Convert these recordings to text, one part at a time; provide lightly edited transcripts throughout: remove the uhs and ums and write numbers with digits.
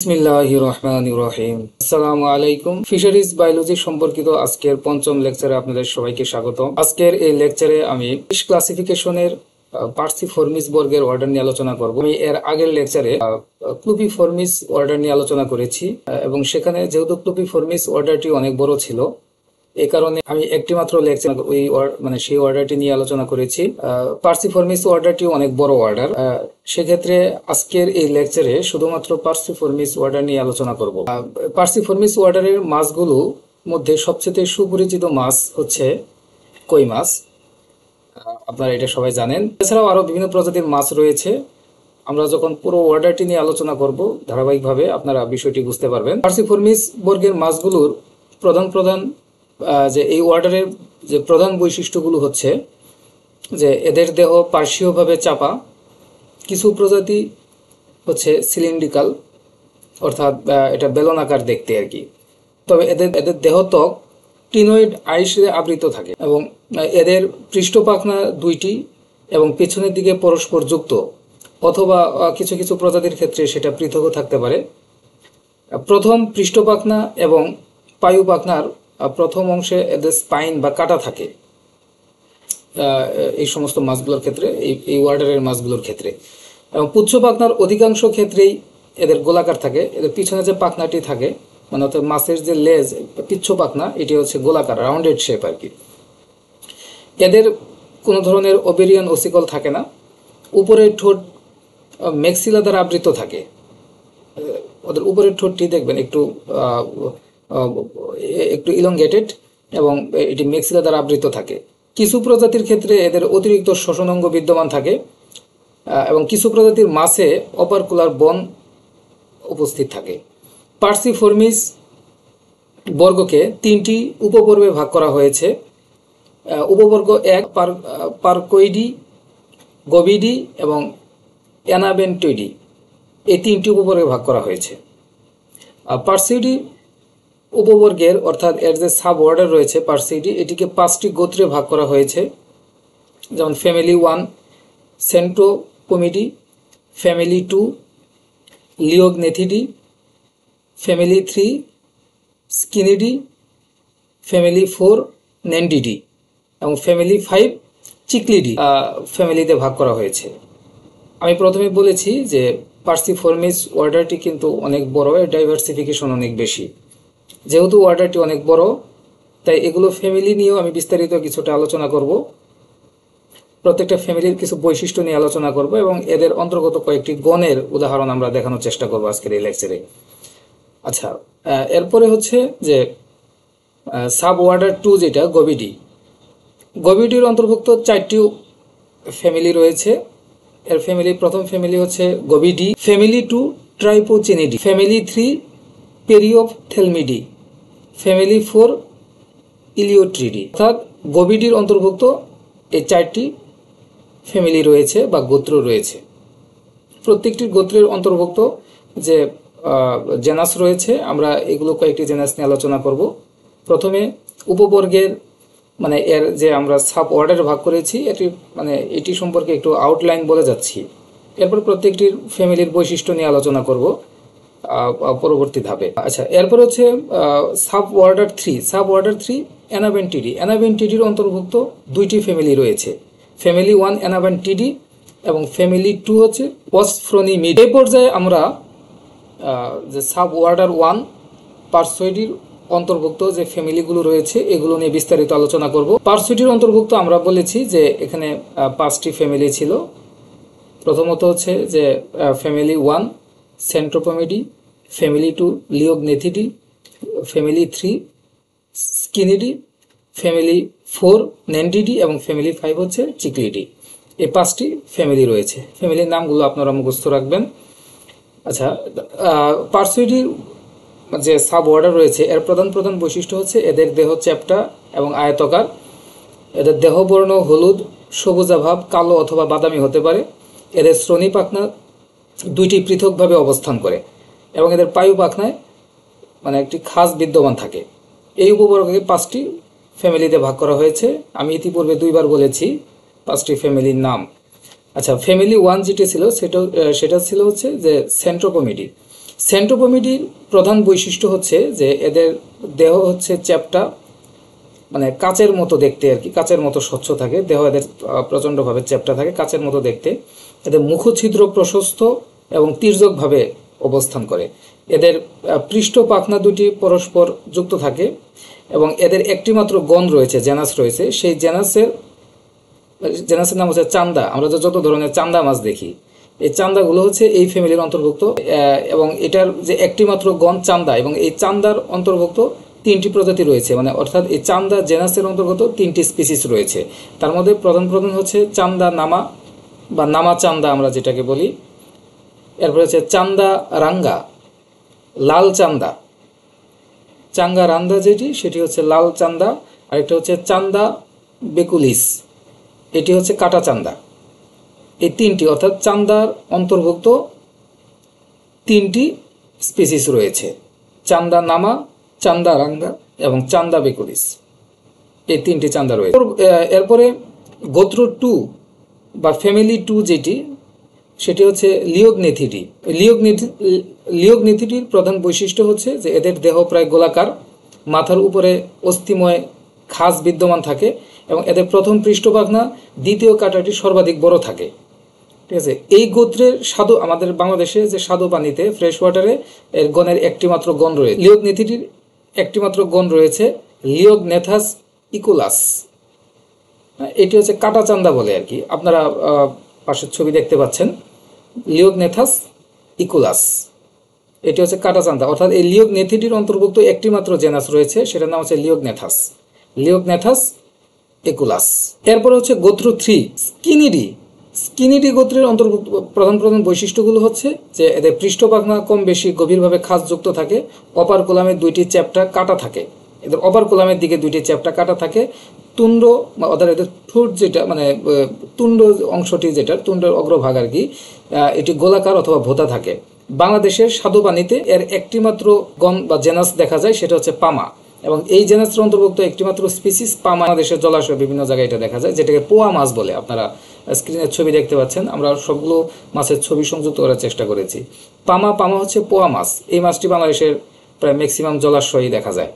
বিসমিল্লাহির রহমানির রহিম। আসসালামু আলাইকুম। ফিশারিজ বায়োলজি সম্পর্কিত আজকের পঞ্চম লেকচারে আপনাদের সবাইকে স্বাগত। আজকের এই লেকচারে আমি ফিশ ক্লাসিফিকেশনের পার্সিফর্মিস বর্গের অর্ডার নিয়ে আলোচনা করব। আমি এর আগের লেকচারে ক্লুপিফর্মিস অর্ডার নিয়ে আলোচনা করেছি এবং সেখানে যেহেতু ক্লুপিফর্মিস অর্ডারটি অনেক বড় ছিল, এই কারণে আমি একটি মাত্র লেকচার ওই সেই অর্ডারটি নিয়ে আলোচনা করেছি। পার্সিফর্মিস অর্ডারটি অনেক বড় অর্ডার, সেক্ষেত্রে আজকের এই লেকচারে শুধুমাত্র পার্সিফর্মিস অর্ডার নিয়ে আলোচনা করব। পার্সিফর্মিস অর্ডারের মাছগুলো মধ্যে সবচেয়ে সুপরিচিত মাছ হচ্ছে কই মাছ, আপনারা এটা সবাই জানেন। এছাড়াও আরো বিভিন্ন প্রজাতির মাছ রয়েছে। আমরা যখন পুরো অর্ডারটি নিয়ে আলোচনা করব ধারাবাহিকভাবে আপনারা বিষয়টি বুঝতে পারবেন। পার্সিফর্মিস বর্গের মাছগুলোর প্রধান যে এই অর্ডারের যে প্রধান বৈশিষ্ট্যগুলো হচ্ছে যে এদের দেহ পার্শ্বীয়ভাবে চাপা, কিছু প্রজাতি হচ্ছে সিলিন্ড্রিকাল, অর্থাৎ এটা বেলনাকার দেখতে আর কি। তবে এদের দেহত্বক টিনয়েড আইসে আবৃত থাকে এবং এদের পৃষ্ঠপাখনা দুইটি এবং পেছনের দিকে পরস্পর যুক্ত, অথবা কিছু কিছু প্রজাতির ক্ষেত্রে সেটা পৃথকও থাকতে পারে। প্রথম পৃষ্ঠপাখনা এবং পায়ু পাখনার প্রথম অংশে এদের স্পাইন বা কাটা থাকে এই সমস্ত মাছগুলোর ক্ষেত্রে, এই অর্ডারের মাছগুলোর ক্ষেত্রে। এবং পুচ্ছ পাখনার অধিকাংশ ক্ষেত্রেই এদের গোলাকার থাকে। এদের পিছনে যে পাখনাটি থাকে, মানে অর্থাৎ মাছের যে লেজ পিচ্ছ পাখনা, এটি হচ্ছে গোলাকার, রাউন্ডেড শেপ আর কি। এদের কোনো ধরনের ওবেরিয়ান ওসিকল থাকে না। উপরের ঠোঁট ম্যাক্সিলা দ্বারা আবৃত থাকে। ওদের উপরের ঠোঁটটি দেখবেন একটু ইলংগেটেড এবং এটি ম্যাক্সিলা দ্বারা আবৃত থাকে। কিছু প্রজাতির ক্ষেত্রে এদের অতিরিক্ত শ্বসনাঙ্গ বিদ্যমান থাকে এবং কিছু প্রজাতির মাছে অপারকুলার বন উপস্থিত থাকে। পার্সিফর্মিস বর্গকে তিনটি উপপর্বে ভাগ করা হয়েছে। উপবর্গ 1 পারকোইডি, গবিডি এবং অ্যানাবেন্টয়েডি, এই তিনটি উপবর্গে ভাগ করা হয়েছে। পার্সিডি উপবর্গের অর্থাৎ এর যে সাব অর্ডার রয়েছে পার্সিডি, এটিকে 5টি গোত্রে ভাগ করা হয়েছে, যেমন ফ্যামিলি 1 সেন্ট্রোপমিডি, ফ্যামিলি 2 লিওগনেথিডি, ফ্যামিলি 3 স্কিনিডি, ফ্যামিলি 4 নেন্ডিডি এবং ফ্যামিলি 5 চিকলিডি ফ্যামিলিতে ভাগ করা হয়েছে। আমি প্রথমে বলেছি যে পার্সিফর্মিস অর্ডারটি কিন্তু অনেক বড়, এর ডাইভার্সিফিকেশন অনেক বেশি। যেহেতু অর্ডারটি অনেক বড়, তাই এগুলো ফ্যামিলি নিয়েও আমি বিস্তারিত কিছুটা আলোচনা করব। প্রত্যেকটা ফ্যামিলির কিছু বৈশিষ্ট্য নিয়ে আলোচনা করব এবং এদের অন্তর্গত কয়েকটি গণের উদাহরণ আমরা দেখানোর চেষ্টা করব আজকের এই লেকচারে। আচ্ছা, এরপরে হচ্ছে যে সাব অর্ডার 2 যেটা গবিডি, গবিডির অন্তর্ভুক্ত 4টি ফ্যামিলি রয়েছে। এর প্রথম ফ্যামিলি হচ্ছে গবিডি, ফ্যামিলি 2 ট্রাইপোচিনিডি, ফ্যামিলি 3 পেরিওপথেলমিডি, ফ্যামিলি 4 ইলিওট্রিডি। অর্থাৎ গবিডির অন্তর্ভুক্ত এই 4টি ফ্যামিলি রয়েছে বা গোত্র রয়েছে। প্রত্যেকটি গোত্রের অন্তর্ভুক্ত যে জেনাস রয়েছে, আমরা এগুলো কয়েকটি জেনাস নিয়ে আলোচনা করব। প্রথমে উপবর্গের মানে এর যে আমরা সাব অর্ডারে ভাগ করেছি, এটি সম্পর্কে একটু আউটলাইন বলে যাচ্ছি। এরপর প্রত্যেকটির ফ্যামিলির বৈশিষ্ট্য নিয়ে আলোচনা করব পরবর্তী ধাপে। আচ্ছা, এরপর হচ্ছে সাব অর্ডার 3 অ্যানাবেন্টিডি। অ্যানাবেন্টিডির অন্তর্ভুক্ত 2টি ফ্যামিলি রয়েছে, ফ্যামিলি 1 অ্যানাবেন্টিডি এবং ফ্যামিলি 2 হচ্ছে অসফ্রোনিমিড। এই পর্যায়ে আমরা যে সাব অর্ডার 1 পার্সয়েডির অন্তর্ভুক্ত যে ফ্যামিলিগুলো রয়েছে এগুলো নিয়ে বিস্তারিত আলোচনা করব। পার্সয়েডির অন্তর্ভুক্ত আমরা বলেছি যে এখানে 5টি ফ্যামিলি ছিল। প্রথমত হচ্ছে যে ফ্যামিলি 1 সেন্ট্রোপমিডি, ফ্যামিলি 2 লিওগনেথিডি, ফ্যামিলি 3 স্কিনিডি, ফ্যামিলি 4 নেন্ডিডি এবং ফ্যামিলি 5 হচ্ছে চিকলিডি। এই 5টি ফ্যামিলি রয়েছে। ফ্যামিলির নামগুলো আপনারা মুখস্থ রাখবেন। আচ্ছা, পার্সয়েডির যে সাব অর্ডার রয়েছে এর প্রধান বৈশিষ্ট্য হচ্ছে এদের দেহ চ্যাপ্টা এবং আয়তকার। এদের দেহবর্ণ হলুদ, সবুজাভাব, কালো অথবা বাদামি হতে পারে। এদের শ্রোণী পাখনা 2টি পৃথকভাবে অবস্থান করে এবং এদের পায়ু পাখনায় একটি খাস বিদ্যমান থাকে। এই উপবর্গকে 5টি ফ্যামিলিতে ভাগ করা হয়েছে। আমি ইতিপূর্বে 2বার বলেছি 5টি ফ্যামিলির নাম। আচ্ছা, ফ্যামিলি 1 যেটি ছিল সেটা ছিল হচ্ছে যে সেন্ট্রোপমিডি। সেন্ট্রোপমিডির প্রধান বৈশিষ্ট্য হচ্ছে যে এদের দেহ হচ্ছে চ্যাপ্টা, মানে কাচের মতো দেখতে আর কি, কাচের মতো স্বচ্ছ থাকে দেহ, এদের প্রচণ্ডভাবে চ্যাপ্টা থাকে, কাচের মতো দেখতে। এদের মুখছিদ্র প্রশস্ত এবং তির্যকভাবে অবস্থান করে। এদের পৃষ্ঠ পাখনা দুটি পরস্পর যুক্ত থাকে এবং এদের একটি মাত্র গণ রয়েছে, জেনাস রয়েছে। সেই জেনাসের নাম হচ্ছে চান্দা। আমরা যত ধরনের চান্দা মাছ দেখি, এই চান্দাগুলো হচ্ছে এই ফ্যামিলির অন্তর্ভুক্ত। এবং এটার যে একটি মাত্র গণ চান্দা, এবং এই চান্দার অন্তর্ভুক্ত 3টি প্রজাতি রয়েছে, মানে অর্থাৎ এই চান্দা জেনাসের অন্তর্গত 3টি স্পিসিস রয়েছে। তার মধ্যে প্রধান হচ্ছে চান্দা নামা বা নামা চান্দা আমরা যেটাকে বলি। এরপরে হচ্ছে চান্দা রাঙ্গা, লাল চান্দা। চাঙ্গা রান্দা সেটি হচ্ছে লাল চান্দা। আরেকটা হচ্ছে চান্দা বেকুলিস, এটি হচ্ছে কাটা চান্দা। এই 3টি অর্থাৎ চান্দার অন্তর্ভুক্ত 3টি স্পিসিস রয়েছে, চান্দা নামা, চান্দা রাঙ্গা এবং চান্দা বেকুলিস। এই 3টি চান্দা রয়েছে। এরপরে গোত্র 2 বা ফ্যামিলি 2 সেটি হচ্ছে লিওগনেথিডি। লিওগনেথিডির প্রধান বৈশিষ্ট্য হচ্ছে যে এদের দেহ প্রায় গোলাকার, মাথার উপরে অস্থিময় খাঁজ বিদ্যমান থাকে এবং এদের প্রথম পৃষ্ঠপাখনা দ্বিতীয় কাঁটাটি সর্বাধিক বড় থাকে। ঠিক আছে। এই গোত্রের স্বাদু, আমাদের বাংলাদেশে যে স্বাদু পানিতে, ফ্রেশ ওয়াটারে এর গণের একটি মাত্র গণ রয়েছে। লিওগনেথিডির একটি মাত্র গণ রয়েছে, লিওগনেথাস ইকুলাস। এটি হচ্ছে কাটা চান্দা বলে আর কি। আপনারা পাশের ছবি দেখতে পাচ্ছেন, লিওগনেথাস ইকুলাস, এটি হচ্ছে কাটা চান্দা। অর্থাৎ এই লিওগনেথিডির অন্তর্ভুক্ত একটি মাত্র জেনাস রয়েছে, সেটার নাম হচ্ছে লিওগনেথাস ইকুলাস। এরপর হচ্ছে গোত্র 3 স্কিনিডি গোত্রের অন্তর্ভুক্ত প্রধান বৈশিষ্ট্যগুলো হচ্ছে যে এদের পৃষ্ঠপাখনা কম বেশি গভীরভাবে খাঁজযুক্ত থাকে, অপার কোলামে 2টি চ্যাপ্টা কাটা থাকে। এদের অপার কোলামের দিকে 2টি চ্যাপ্টা কাটা থাকে। তুণ্ড, অর্থাৎ এদের ঠোঁট যেটা, মানে তুণ্ড অংশটি যেটা, তুণ্ডের অগ্রভাগ আর কি, এটি গোলাকার অথবা ভোঁতা থাকে। বাংলাদেশের স্বাদু পানিতে এর একটি মাত্র গণ বা জেনাস দেখা যায়, সেটা হচ্ছে পামা। এবং এই জেনাসের অন্তর্ভুক্ত একটি মাত্র স্পিসিস পামা। বাংলাদেশের জলাশয়ে বিভিন্ন জায়গায় এটা দেখা যায়, যেটাকে পোয়া মাছ বলে। আপনারা স্ক্রিনের ছবি দেখতে পাচ্ছেন, আমরা সবগুলো মাছের ছবি সংযুক্ত করার চেষ্টা করেছি। পামা হচ্ছে পোয়া মাছ। এই মাছটি বাংলাদেশের প্রায় ম্যাক্সিমাম জলাশয়েই দেখা যায়।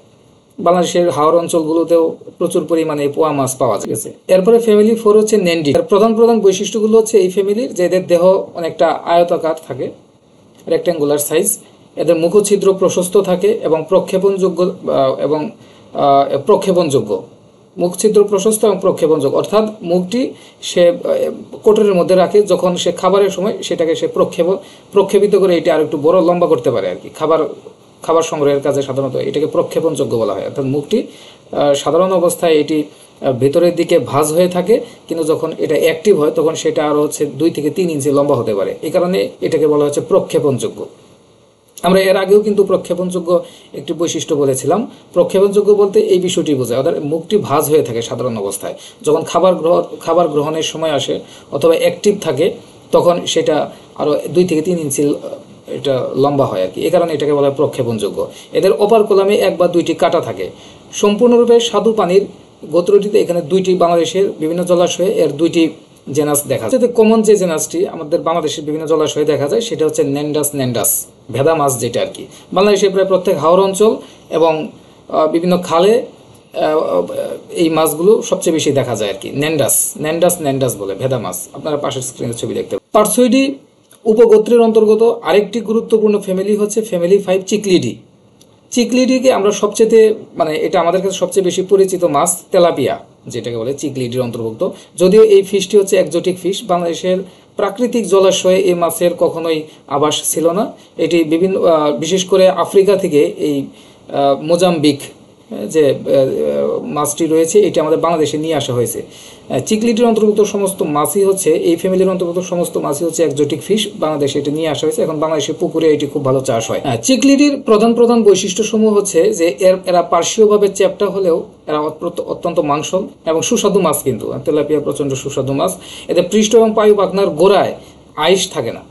বাংলাদেশের হাওর অঞ্চলগুলোতেও প্রচুর পরিমাণে পোয়া মাছ পাওয়া যাচ্ছে। এরপরে ফ্যামিলি 4 হচ্ছে নেন্ডি। এর প্রধান বৈশিষ্ট্যগুলো হচ্ছে এই ফ্যামিলির যে এদের দেহ অনেকটা আয়তাকার থাকে, রেক্ট্যাঙ্গুলার সাইজ। এদের মুখছিদ্র প্রশস্ত থাকে এবং প্রক্ষেপণযোগ্য। মুখছিদ্র প্রশস্ত এবং প্রক্ষেপণযোগ্য, অর্থাৎ মুখটি সে কোটরের মধ্যে রাখে, যখন সে খাবারের সময় সেটাকে সে প্রক্ষেপিত করে এটি আর একটু বড় লম্বা করতে পারে আর কি। খাবার সংগ্রহের কাজে সাধারণত এটাকে প্রক্ষেপণযোগ্য বলা হয়। অর্থাৎ মুখটি সাধারণ অবস্থায় এটি ভেতরের দিকে ভাঁজ হয়ে থাকে, কিন্তু যখন এটা অ্যাক্টিভ হয় তখন সেটা আরও হচ্ছে 2 থেকে 3 ইঞ্চি লম্বা হতে পারে। এই কারণে এটাকে বলা হচ্ছে প্রক্ষেপণযোগ্য। আমরা এর আগেও কিন্তু প্রক্ষেপণযোগ্য একটি বৈশিষ্ট্য বলেছিলাম। প্রক্ষেপণযোগ্য বলতে এই বিষয়টি বোঝায়, অর্থাৎ মুখটি ভাঁজ হয়ে থাকে সাধারণ অবস্থায়। যখন খাবার গ্রহণের সময় আসে অথবা অ্যাক্টিভ থাকে, তখন সেটা আরও 2 থেকে 3 ইঞ্চি এটা লম্বা হয় আর কি। এই কারণে এটাকে বলা হয় প্রক্ষেপণযোগ্য। এদের অপার কোলামে 1 বা 2টি কাটা থাকে। সম্পূর্ণরূপে স্বাদু পানির গোত্রটিতে এখানে 2টি, বাংলাদেশের বিভিন্ন জলাশয়ে এর 2টি জেনাস দেখা যায়। কমন যে জেনাসটি আমাদের বাংলাদেশের বিভিন্ন জলাশয়ে দেখা যায় সেটা হচ্ছে নেন্ডাস, ভেদা মাছ যেটা আর কি। বাংলাদেশের প্রায় প্রত্যেক হাওর অঞ্চল এবং বিভিন্ন খালে এই মাছগুলো সবচেয়ে বেশি দেখা যায় আর কি। নেন্ডাস বলে, ভেদা মাছ। আপনারা পাশের স্ক্রিনের ছবি দেখতে পাবেন। পার্সোইডি উপগোত্রের অন্তর্গত আরেকটি গুরুত্বপূর্ণ ফ্যামিলি হচ্ছে ফ্যামিলি 5 চিকলিডিকে আমরা সবচেয়ে, মানে এটা আমাদের কাছে সবচেয়ে বেশি পরিচিত মাছ তেলাপিয়া যেটাকে বলে, চিকলিডির অন্তর্ভুক্ত। যদিও এই ফিশটি হচ্ছে একজোটিক ফিশ, বাংলাদেশের প্রাকৃতিক জলাশয়ে এই মাছের কখনোই আবাস ছিল না। এটি বিশেষ করে আফ্রিকা থেকে এই মোজাম্বিক যে মাছটি রয়েছে, এটি আমাদের বাংলাদেশে নিয়ে আসা হয়েছে। চিকলিডির অন্তর্ভুক্ত সমস্ত মাছই হচ্ছে, এই ফ্যামিলির অন্তর্ভুক্ত সমস্ত মাছই হচ্ছে একজোটিক ফিশ, বাংলাদেশে এটি নিয়ে আসা হয়েছে। এখন বাংলাদেশের পুকুরে এটি খুব ভালো চাষ হয়। চিকলিডির প্রধান বৈশিষ্ট্যসমূহ হচ্ছে যে এরা পার্শ্বীয়ভাবে চ্যাপ্টা হলেও এরা অত্যন্ত মাংসল এবং সুস্বাদু মাছ। কিন্তু তেলাপিয়া প্রচণ্ড সুস্বাদু মাছ। এদের পৃষ্ঠ এবং পায়ু পাখনার গোড়ায় আইস থাকে না।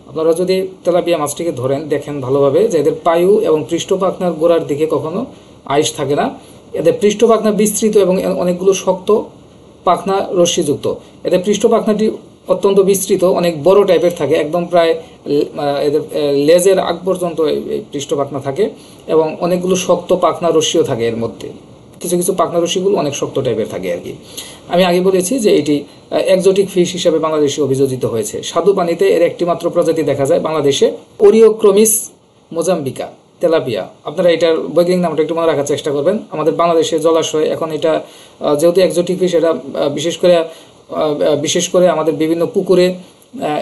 আপনারা যদি তেলাপিয়া মাছটিকে ধরেন, দেখেন ভালোভাবে যে এদের পায়ু এবং পৃষ্ঠ পাখনার গোড়ার দিকে কখনো আইস থাকে না। এদের পৃষ্ঠ পাখনা বিস্তৃত এবং অনেকগুলো শক্ত পাখনা রশ্মিযুক্ত। এদের পৃষ্ঠ পাখনাটি অত্যন্ত বিস্তৃত, অনেক বড় টাইপের থাকে, একদম প্রায় এদের লেজের আগ পর্যন্ত এই পৃষ্ঠ পাখনা থাকে এবং অনেকগুলো শক্ত পাখনা রশ্মিও থাকে এর মধ্যে। কিছু কিছু পাখনা রশ্মিগুলো অনেক শক্ত টাইপের থাকে আর কি। আমি আগে বলেছি যে এটি একজোটিক ফিশ হিসেবে বাংলাদেশে অভিযোজিত হয়েছে। স্বাদু পানিতে এর একটি মাত্র প্রজাতি দেখা যায় বাংলাদেশে, ওরিওক্রোমিস মোজাম্বিকা তেলাপিয়া। আপনারা এটার বৈজ্ঞানিক নামটা একটু মনে রাখার চেষ্টা করবেন। আমাদের বাংলাদেশের জলাশয় এখন এটা যেহেতু একজোটিক ফিশ, এটা বিশেষ করে আমাদের বিভিন্ন পুকুরে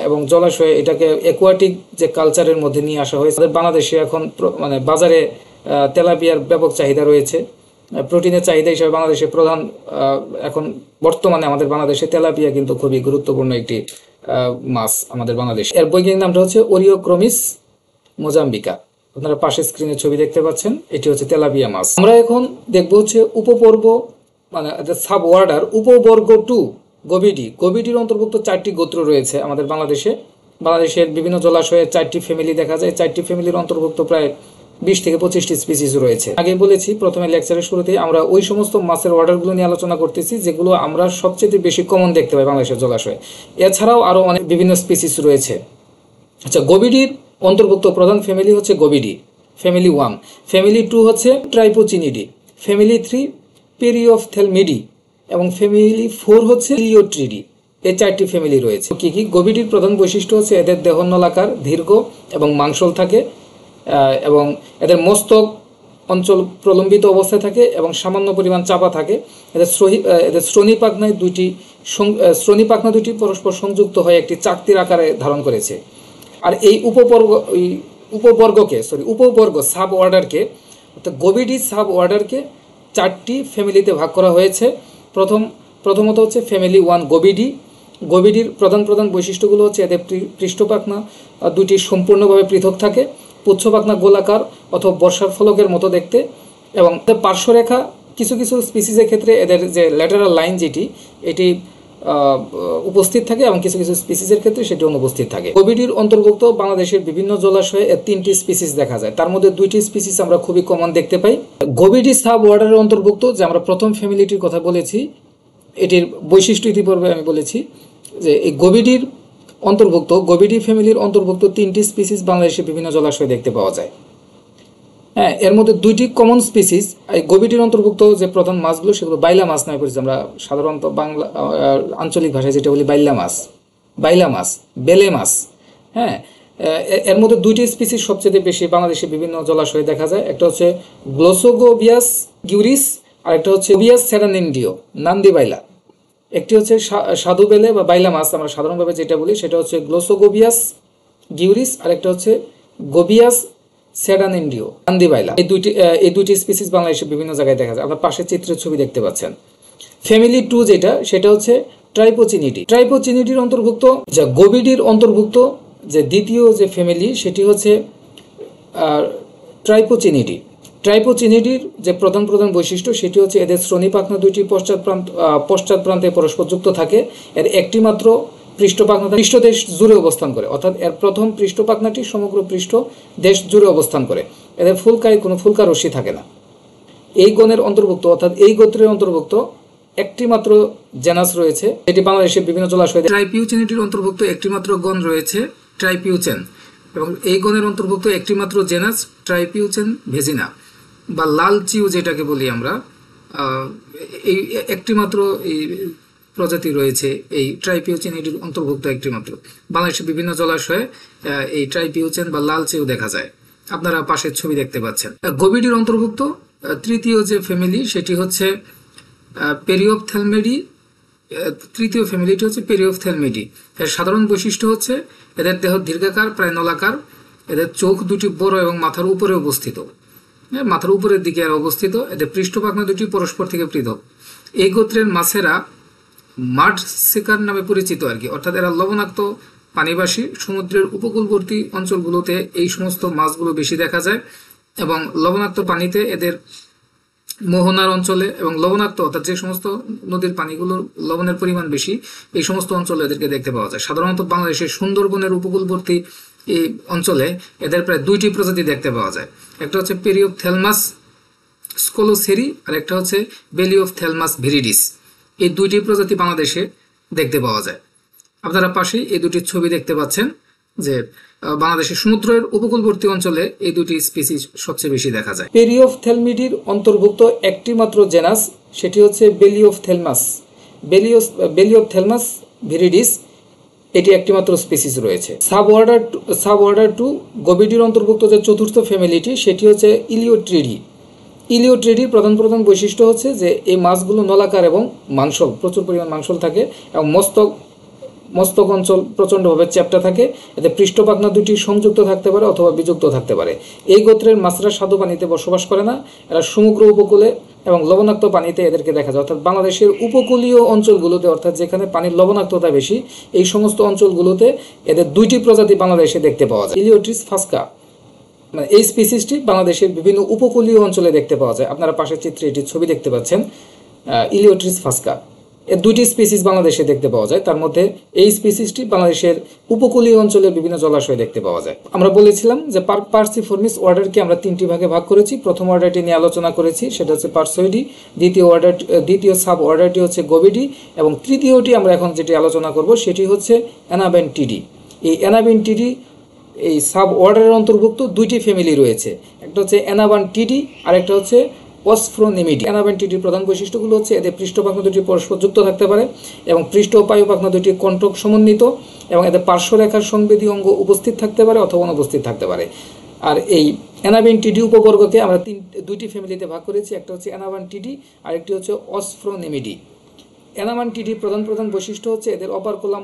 এবং জলাশয়ে এটাকে অ্যাকোয়াটিক যে কালচারের মধ্যে নিয়ে আসা হয়েছে। আমাদের বাংলাদেশে এখন মানে বাজারে তেলাপিয়ার ব্যাপক চাহিদা রয়েছে। প্রোটিনের চাহিদা হিসেবে বাংলাদেশের প্রধান এখন বর্তমানে আমাদের বাংলাদেশে তেলাপিয়া কিন্তু খুবই গুরুত্বপূর্ণ একটি মাছ আমাদের বাংলাদেশ। এর বৈজ্ঞানিক নামটা হচ্ছে ওরিওক্রোমিস মোজাম্বিকা। আপনারা পাশে স্ক্রিনে ছবি দেখতে পাচ্ছেন, এটি হচ্ছে তেলাপিয়া মাছ। আমরা এখন দেখব হচ্ছে উপপর্ব, মানে সাব ওয়ার্ডার উপবর্গ 2 গবিডি। গবিডির অন্তর্ভুক্ত 4টি গোত্র রয়েছে আমাদের বাংলাদেশে। বাংলাদেশের বিভিন্ন জলাশয়ে 4টি ফ্যামিলি দেখা যায়। 4টি ফ্যামিলির অন্তর্ভুক্ত প্রায় 20 থেকে 25টি স্পিসিস রয়েছে। আগে বলেছি প্রথমে লেকচারের শুরুতেই আমরা ওই সমস্ত মাছের অর্ডারগুলো নিয়ে আলোচনা করতেছি যেগুলো আমরা সবচেয়ে বেশি কমন দেখতে পাই বাংলাদেশের জলাশয়ে। এছাড়াও আরও অনেক বিভিন্ন স্পিসিস রয়েছে। আচ্ছা, গবিডির অন্তর্ভুক্ত প্রধান ফ্যামিলি হচ্ছে গবিডি, ফ্যামিলি 1। ফ্যামিলি 2 হচ্ছে ট্রাইপোচিনিডি, ফ্যামিলি 3 পেরিওফথেলমিডি এবং ফ্যামিলি 4 হচ্ছে ইলিওট্রিডি। এই 4টি ফ্যামিলি রয়েছে। কি কি? গবিডির প্রধান বৈশিষ্ট্য হচ্ছে এদের দেহ নলাকার, দীর্ঘ এবং মাংসল থাকে এবং এদের মস্তক অঞ্চল প্রলম্বিত অবস্থায় থাকে এবং সামান্য পরিমাণ চাপা থাকে। এদের শ্রোণী পাখনা দুটি পরস্পর সংযুক্ত হয়ে একটি চাকতির আকারে ধারণ করেছে। আর এই উপবর্গ সাব অর্ডারকে, অর্থাৎ গবিডি সাব অর্ডারকে 4টি ফ্যামিলিতে ভাগ করা হয়েছে। প্রথমত হচ্ছে ফ্যামিলি 1 গবিডি। গবিডির প্রধান বৈশিষ্ট্যগুলো হচ্ছে এদের পৃষ্ঠপাখনা দুটি সম্পূর্ণভাবে পৃথক থাকে, পুচ্ছপাখনা গোলাকার অথবা বর্ষার ফলকের মতো দেখতে এবং পার্শ্বরেখা কিছু কিছু স্পিসিসের ক্ষেত্রে এদের যে ল্যাটারাল লাইন এটি উপস্থিত থাকে এবং কিছু কিছু স্পিসিসের ক্ষেত্রে সেটি অনুপস্থিত থাকে। গবিডির অন্তর্ভুক্ত বাংলাদেশের বিভিন্ন জলাশয়ে 3টি স্পিসিস দেখা যায়। তার মধ্যে 2টি স্পিসিস আমরা খুবই কমন দেখতে পাই। গবিডি সাব অর্ডারের অন্তর্ভুক্ত যে আমরা প্রথম ফ্যামিলিটির কথা বলেছি, এটির বৈশিষ্ট্য ইতিপূর্বে আমি বলেছি যে এই গবিডি ফ্যামিলির অন্তর্ভুক্ত 3টি স্পিসিস বাংলাদেশের বিভিন্ন জলাশয়ে দেখতে পাওয়া যায়। হ্যাঁ, এর মধ্যে 2টি কমন স্পিসিস। এই গবিডির অন্তর্ভুক্ত যে প্রধান মাছগুলো সেগুলো বাইলা মাছ নামে পরিচিত। আমরা সাধারণত বাংলা আঞ্চলিক ভাষায় যেটা বলি বাইলা মাছ, বেলে মাছ। হ্যাঁ, এর মধ্যে 2টি স্পিসিস সবচেয়ে বেশি বাংলাদেশের বিভিন্ন জলাশয়ে দেখা যায়। একটা হচ্ছে গ্লোসোগোবিয়াস গিউরিস আর একটা হচ্ছে গোবিয়াস সেরানিন্ডিও নান্দি বাইলা। একটি হচ্ছে সাধু বেলে বা বাইলা মাছ, আমরা সাধারণভাবে যেটা বলি সেটা হচ্ছে গ্লোসোগোবিয়াস গিউরিস আর একটা হচ্ছে গোবিয়াস সেডানিন্ডিও নান্দি বাইলা। এই দুইটি স্পিসিস বাংলাদেশের বিভিন্ন জায়গায় দেখা যায়। আপনার পাশে চিত্রের ছবি দেখতে পাচ্ছেন। ফ্যামিলি 2 সেটা হচ্ছে ট্রাইপোচিনিডি। ট্রাইপোচিনিডির অন্তর্ভুক্ত যা গবিডির অন্তর্ভুক্ত যে দ্বিতীয় যে ফ্যামিলি সেটি হচ্ছে ট্রাইপোচিনিডি। ট্রাইপোচিনিডির যে প্রধান বৈশিষ্ট্য সেটি হচ্ছে এদের শ্রোণীপাখনা দুইটি পশ্চাৎ প্রান্তে পরস্পর যুক্ত থাকে। এর একটি মাত্র পৃষ্ঠপাখনা পৃষ্ঠদেশ জুড়ে অবস্থান করে, অর্থাৎ এর প্রথম পৃষ্ঠপাখনাটি সমগ্র পৃষ্ঠ দেশ জুড়ে অবস্থান করে। এদের ফুলকায় কোনো ফুলকা রশ্মি থাকে না। এই গণের অন্তর্ভুক্ত অর্থাৎ এই গোত্রের অন্তর্ভুক্ত একটি মাত্র জেনাস রয়েছে, এটি বাংলাদেশের বিভিন্ন জলাশয়ে। ট্রাইপিউচেনিটির অন্তর্ভুক্ত একটি মাত্র গণ রয়েছে, ট্রাইপিউচেন, এবং এই গণের অন্তর্ভুক্ত একটি মাত্র জেনাস ট্রাইপিউচেন ভেজিনা বা লাল চিউ যেটাকে বলি আমরা। এই একটি মাত্র এই প্রজাতি রয়েছে এই ট্রাইপিউচেনিটির অন্তর্ভুক্ত একটি মাত্র। বাংলাদেশের বিভিন্ন জলাশয়ে এই ট্রাইপিউচেন বা লাল চিউ দেখা যায়। আপনারা পাশের ছবি দেখতে পাচ্ছেন। গবিডির অন্তর্ভুক্ত তৃতীয় যে ফ্যামিলি সেটি হচ্ছে পেরিওপথ্যালমিডি। তৃতীয় ফ্যামিলিটি হচ্ছে পেরিওপথ্যালমিডি। এর সাধারণ বৈশিষ্ট্য হচ্ছে এদের দেহ দীর্ঘাকার, প্রায় নলাকার। এদের চোখ দুটি বড় এবং মাথার উপরে অবস্থিত, মাথার উপরের দিকে আর অবস্থিত। এদের পৃষ্ঠপাখনা দুটি পরস্পর থেকে পৃথক। এই গোত্রের মাছেরা মাড সিকার নামে পরিচিত আর কি, অর্থাৎ এরা লবণাক্ত পানিবাসী। সমুদ্রের উপকূলবর্তী অঞ্চলগুলোতে এই সমস্ত মাছগুলো বেশি দেখা যায় এবং লবণাক্ত পানিতে এদের মোহনার অঞ্চলে এবং লবণাক্ত অর্থাৎ যে সমস্ত নদীর পানিগুলোর লবণের পরিমাণ বেশি এই সমস্ত অঞ্চলে এদেরকে দেখতে পাওয়া যায়। সাধারণত বাংলাদেশের সুন্দরবনের উপকূলবর্তী এই অঞ্চলে এদের প্রায় 2টি প্রজাতি দেখতে পাওয়া যায়। একটা হচ্ছে পেরিওপথ্যালমাস স্কোলোসেরি আর একটা হচ্ছে বেলিওপথ্যালমাস ভিরিডিস। এই 2টি প্রজাতি বাংলাদেশে দেখতে পাওয়া যায়। আপনারা পাশেই এই দুটি ছবি দেখতে পাচ্ছেন যে বাংলাদেশের সমুদ্রের উপকূলবর্তী অঞ্চলে এই দুটি স্পিসিস সবচেয়ে বেশি দেখা যায়। পেরিওফথেলমিডির অন্তর্ভুক্ত একটি মাত্র জেনাস, সেটি হচ্ছে বেলিওফথেলমাস। বেলিওফথেলমাস ভিরিডিস, এটি একটি মাত্র স্পিসিস রয়েছে। সাব অর্ডার 2 গবিডির অন্তর্ভুক্ত যে চতুর্থ ফ্যামিলিটি, সেটি হচ্ছে ইলিওট্রিডি। ইলিওট্রিডির প্রধান বৈশিষ্ট্য হচ্ছে যে এই মাছগুলো নলাকার এবং মাংসল, প্রচুর পরিমাণ মাংসল থাকে এবং মস্তক অঞ্চল প্রচণ্ডভাবে চ্যাপ্টা থাকে। এতে পৃষ্ঠপাখনা দুটি সংযুক্ত থাকতে পারে অথবা বিযুক্ত থাকতে পারে। এই গোত্রের মাছরা স্বাদু পানিতে বসবাস করে না, এরা সমুদ্র উপকূলে এবং লবণাক্ত পানিতে এদেরকে দেখা যায়। অর্থাৎ বাংলাদেশের উপকূলীয় অঞ্চলগুলোতে, অর্থাৎ যেখানে পানির লবণাক্ততা বেশি, এই সমস্ত অঞ্চলগুলোতে এদের দুইটি প্রজাতি বাংলাদেশে দেখতে পাওয়া যায়। ইলিওট্রিস ফাস্কা, মানে এই স্পিসিসটি বাংলাদেশের বিভিন্ন উপকূলীয় অঞ্চলে দেখতে পাওয়া যায়। আপনারা পাশের চিত্রে এটি ছবি দেখতে পাচ্ছেন, ইলিওট্রিস ফাস্কা। এর দুইটি স্পিসিস বাংলাদেশে দেখতে পাওয়া যায়। তার মধ্যে এই স্পিসিসটি বাংলাদেশের উপকূলীয় অঞ্চলের বিভিন্ন জলাশয়ে দেখতে পাওয়া যায়। আমরা বলেছিলাম যে পার্সিফর্মিস অর্ডারকে আমরা তিনটি ভাগে ভাগ করেছি। প্রথম অর্ডারটি নিয়ে আলোচনা করেছি, সেটা হচ্ছে পার্সোইডি। দ্বিতীয় সাব অর্ডারটি হচ্ছে গোবিডি, এবং তৃতীয়টি আমরা এখন যেটি আলোচনা করব সেটি হচ্ছে অ্যানাবেন্টিডি। এই অ্যানাবেন্টিডি এই সাব অর্ডারের অন্তর্ভুক্ত দুইটি ফ্যামিলি রয়েছে, একটা হচ্ছে অ্যানাবান্টিডি আর একটা হচ্ছে অসফ্রোনেমিডি। অ্যানাবেন্টিডির প্রধান বৈশিষ্ট্যগুলো হচ্ছে এদের পৃষ্ঠপাখনা দুটি পরস্পর যুক্ত থাকতে পারে এবং পৃষ্ঠ ও পায়ুপাখনা দুটি কণ্টক সমন্বিত, এবং এদের পার্শ্বরেখার সংবেদী অঙ্গ উপস্থিত থাকতে পারে অথবা অনুপস্থিত থাকতে পারে। আর এই অ্যানাবেন্টিডি উপবর্গকে আমরা দুইটি ফ্যামিলিতে ভাগ করেছি, একটা হচ্ছে অ্যানাবান্টিডি আর একটি হচ্ছে অসফ্রোনেমিডি। অ্যানাবান্টিডির প্রধান বৈশিষ্ট্য হচ্ছে এদের অপার কলাম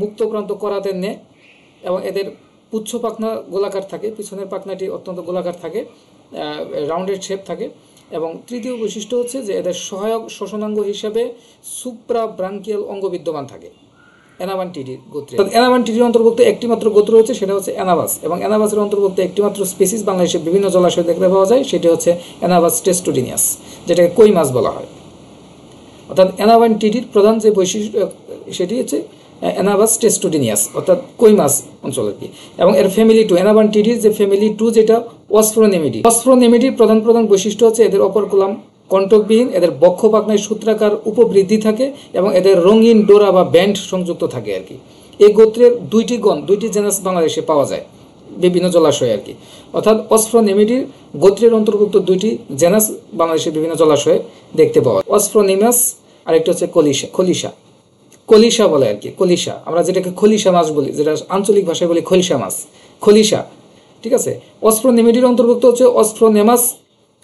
মুক্ত প্রান্ত করাতের ন্যায়, এবং এদের পুচ্ছ পাখনা গোলাকার থাকে, পিছনের পাখনাটি অত্যন্ত গোলাকার থাকে, রাউন্ডেড শেপ থাকে। এবং তৃতীয় বৈশিষ্ট্য হচ্ছে যে এদের সহায়ক শ্বসনাঙ্গ হিসাবে সুপ্রা ব্রাঙ্কিয়াল অঙ্গ বিদ্যমান থাকে অ্যানাবান্টিডির গোত্রে। অ্যানাবান্টিডির অন্তর্ভুক্ত একটি মাত্র গোত্র হচ্ছে, সেটা হচ্ছে অ্যানাবাস, এবং অ্যানাবাসের অন্তর্ভুক্ত একটি মাত্র স্পিসিস বাংলাদেশের বিভিন্ন জলাশয়ে দেখতে পাওয়া যায়, সেটি হচ্ছে অ্যানাবাস টেস্টুডিনিয়াস, যেটাকে কই মাছ বলা হয়। অর্থাৎ অ্যানাবান্টিডির প্রধান যে বৈশিষ্ট্য সেটি হচ্ছে অ্যানাবাস টেস্টুডিনিয়াস, অর্থাৎ কই মাছ অঞ্চল আর কি। এবং এর ফ্যামিলি 2 অ্যানাবান্টিডির যে ফ্যামিলি 2 যেটা অসফ্রোনেমিডির প্রধান বৈশিষ্ট্য হচ্ছে এদের অপর কলাম কণ্টকবিহীন, এদের বক্ষ পাখনায় সূত্রাকার উপবৃদ্ধি থাকে এবং এদের রঙিন ডোরা বা ব্যান্ড সংযুক্ত থাকে আর কি। এই গোত্রের দুইটি জেনাস বাংলাদেশে পাওয়া যায় বিভিন্ন জলাশয়ে আর কি। অর্থাৎ অসফ্রোনেমিডির গোত্রের অন্তর্ভুক্ত দুইটি জেনাস বাংলাদেশের বিভিন্ন জলাশয়ে দেখতে পাওয়া যায়। অসফ্রোনিমাস আর একটা হচ্ছে খলিশা বলে আর কি। খলিশা, আমরা যেটাকে খলিশা মাছ বলি, যেটা আঞ্চলিক ভাষায় বলি খলিশা মাছ, খলিশা, ঠিক আছে। অসফ্রোনেমিডির অন্তর্ভুক্ত হচ্ছে অসফ্রোনেমাস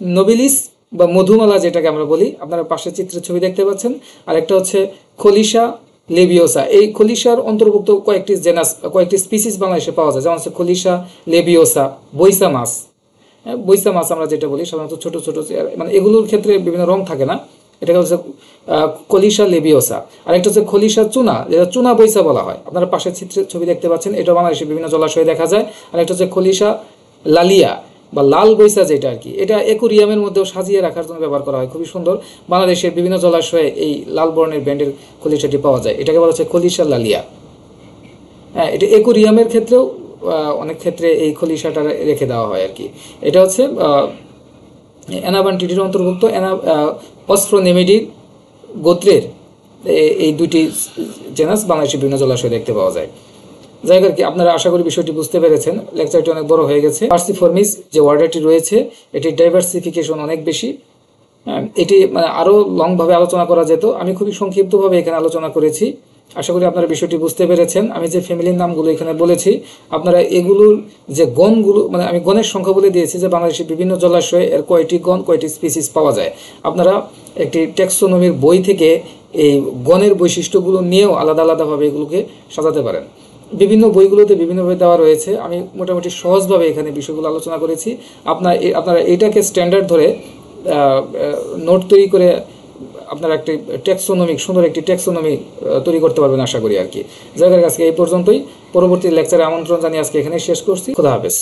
নোবিলিস বা মধুমালা, যেটাকে আমরা বলি। আপনারা পাশের চিত্রের ছবি দেখতে পাচ্ছেন। আর একটা হচ্ছে খলিশা লেবিওসা। এই খলিশার অন্তর্ভুক্ত কয়েকটি স্পিসিস বাংলাদেশে পাওয়া যায়, যেমন হচ্ছে খলিশা লেবিওসা, বৈশা মাছ। বৈশা মাছ আমরা যেটা বলি সাধারণত ছোট ছোট, মানে এগুলোর ক্ষেত্রে বিভিন্ন রং থাকে না, এটাকে হচ্ছে খলিশা লেবিওসা। আর একটা হচ্ছে খলিশা চুনা, যেটা চুনা বৈশা বলা হয়। আপনারা পাশের চিত্রের ছবি দেখতে পাচ্ছেন, এটা বাংলাদেশের বিভিন্ন জলাশয়ে দেখা যায়। আর একটা হচ্ছে খলিশা লালিয়া বা লাল বৈশা, যেটা আর কি, এটা অ্যাকোরিয়ামের মধ্যেও সাজিয়ে রাখার জন্য ব্যবহার করা হয়, খুবই সুন্দর। বাংলাদেশের বিভিন্ন জলাশয়ে এই লাল বর্ণের ব্যান্ডের খলিশাটি পাওয়া যায়, এটাকে বলা হচ্ছে খলিশা লালিয়া। হ্যাঁ, এটা অ্যাকোরিয়ামের ক্ষেত্রেও অনেক ক্ষেত্রে এই খলিশাটা রেখে দেওয়া হয় আর কি। এটা হচ্ছে অ্যানাবান্টিডির অন্তর্ভুক্ত অসফ্রোনেমিডির গোত্রের এই দুটি জেনাস বাংলাদেশের বিভিন্ন জলাশয়ে দেখতে পাওয়া যায়। যাই হোক, আপনারা আশা করি বিষয়টি বুঝতে পেরেছেন। লেকচারটি অনেক বড় হয়ে গেছে। পার্সিফর্মিস যে অর্ডারটি রয়েছে, এটির ডাইভার্সিফিকেশন অনেক বেশি। এটি মানে আরও লংভাবে আলোচনা করা যেত, আমি খুবই সংক্ষিপ্তভাবে এখানে আলোচনা করেছি। আশা করি আপনারা বিষয়টি বুঝতে পেরেছেন। আমি যে ফ্যামিলির নামগুলো এখানে বলেছি, আপনারা এগুলোর যে গণগুলো, মানে আমি গণের সংখ্যা বলে দিয়েছি যে বাংলাদেশের বিভিন্ন জলাশয়ে এর কয়টি স্পিসিস পাওয়া যায়। আপনারা একটি ট্যাক্সোনমির বই থেকে এই গণের বৈশিষ্ট্যগুলো নিয়েও আলাদাভাবে এগুলোকে সাজাতে পারেন। বিভিন্ন বইগুলোতে বিভিন্নভাবে দেওয়া রয়েছে, আমি মোটামুটি সহজভাবে এখানে বিষয়গুলো আলোচনা করেছি। আপনারা এটাকে স্ট্যান্ডার্ড ধরে নোট তৈরি করে আপনারা একটি সুন্দর একটি ট্যাক্সোনমি তৈরি করতে পারবেন আশা করি আর কি। যাই হোক, আজকে এই পর্যন্তই। পরবর্তী লেকচারে আমন্ত্রণ জানিয়ে আজকে এখানে শেষ করছি। খোদা হাফেজ।